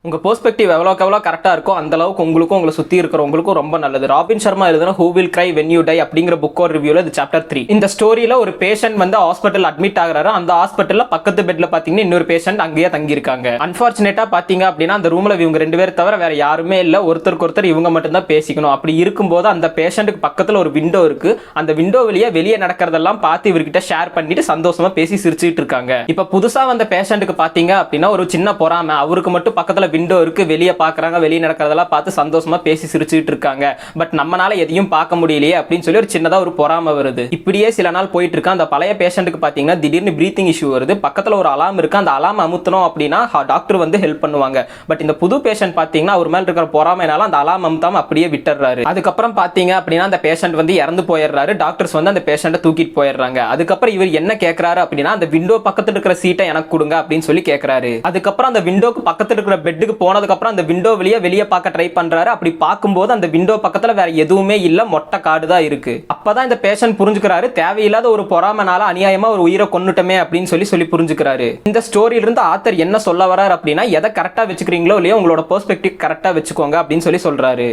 உங்க பெர்ஸ்பெக்டிவ் எவ்வளோக்கு எவ்வளோ கரெக்டாக இருக்கோ அந்த அளவுக்கு உங்களுக்கும் உங்களை சுற்றி இருக்கிறவங்களுக்கும் ரொம்ப நல்லது. ராபின் சர்மா எழுதுன who will cry when you tie அப்படிங்கிற புக்கோட ரிவ்யூல இது சாப்டர் 3. இந்த ஸ்டோரியில ஒரு பேஷண்ட் வந்து ஹாஸ்பிட்டல் அட்மிட் ஆகுறாரு. அந்த ஹாஸ்பிட்டல்ல பக்கத்து பெட்ல பாத்தீங்கன்னா இன்னொரு பேஷண்ட் அங்கேயே தங்கியிருக்காங்க. அன்பார்ச்சுனேட்டா பாத்தீங்க அப்படின்னா அந்த ரூம்ல இவங்க 2 பேர் தவிர வேற யாருமே இல்ல. ஒருத்தருக்கு ஒருத்தர் இவங்க மட்டும் தான் பேசிக்கணும். அப்படி இருக்கும்போது அந்த பேஷண்ட்டுக்கு பக்கத்துல ஒரு விண்டோ இருக்கு. அந்த விண்டோ வெளியே நடக்கிறதெல்லாம் பார்த்து இவர்கிட்ட ஷேர் பண்ணிட்டு சந்தோஷமா பேசி சிரிச்சுட்டு இருக்காங்க. இப்ப புதுசா வந்த பேஷண்ட்டுக்கு பாத்தீங்க அப்படின்னா ஒரு சின்ன பொறாமை. அவருக்கு மட்டும் பக்கத்துல விண்டோ இருக்கு, வெளியே பாக்குறாங்க, வெளியே நடக்கிறதெல்லாம் பார்த்து சந்தோஷமா பேசி சிரிச்சுட்டு இருக்காங்க. பட் நம்மளால எதையும் பார்க்க முடியலையே அப்படின்னு சொல்லி ஒரு சின்னதா ஒரு பொறாமை வருது. இப்படியே சில நாள் போயிட்டு இருக்கு. அந்த பழைய பேஷண்ட்டுக்கு பாத்தீங்கன்னா திடீர்னு பிரீத்திங் இஷ்யூ வருது. பக்கத்துல ஒரு அலாம் இருக்கு. அந்த அலாம் அமுத்தணும் அப்படின்னா டாக்டர் வந்து ஹெல்ப் பண்ணுவாங்க. பட் இந்த புது பேஷண்ட் பாத்தீங்கன்னா அவர் மேல இருக்கிற பொறாமைனால அந்த அலாம் அமுத்தாம அப்படியே விட்டுறாரு. அதுக்கப்புறம் பாத்தீங்க அப்படின்னா அந்த பேஷண்ட் வந்து இறந்து போயிடுறாரு. டாக்டர்ஸ் வந்து அந்த பேஷண்ட்டை தூக்கிட்டு போயிடுறாங்க. அதுக்கப்புறம் இவர் என்ன கேட்கிறாரு அப்படின்னா அந்த விண்டோ பக்கத்துல இருக்கிற சீட்டை எனக்கு கொடுங்க அப்படின்னு சொல்லி கேட்கிறாரு. அதுக்கப்புறம் அந்த விண்டோக்கு பக்கத்துல இருக்கிற பெட்டுக்கு போனதுக்கு அப்புறம் அந்த விண்டோ வெளியே பார்க்க ட்ரை பண்றாரு. அப்படி பார்க்கும்போது அந்த விண்டோ பக்கத்துல வேற எதுவுமே இல்ல, மொட்டை காடு தான் இருக்கு. அப்பதான் இந்த பேஷண்ட் புரிஞ்சுக்கிறாரு தேவையில்லாத ஒரு பொறாமனால அநியாயமா ஒரு உயிரை கொன்னுட்டமே அப்படின்னு சொல்லி புரிஞ்சுக்கிறாரு. இந்த ஸ்டோரியில இருந்து ஆத்தர் என்ன சொல்ல வரார் அப்படின்னா எதை கரெக்டா வச்சுக்கிறீங்களோ இல்லையோ உங்களோட பெர்ஸ்பெக்டிவ் கரெக்டா வச்சுக்கோங்க அப்படின்னு சொல்றாரு.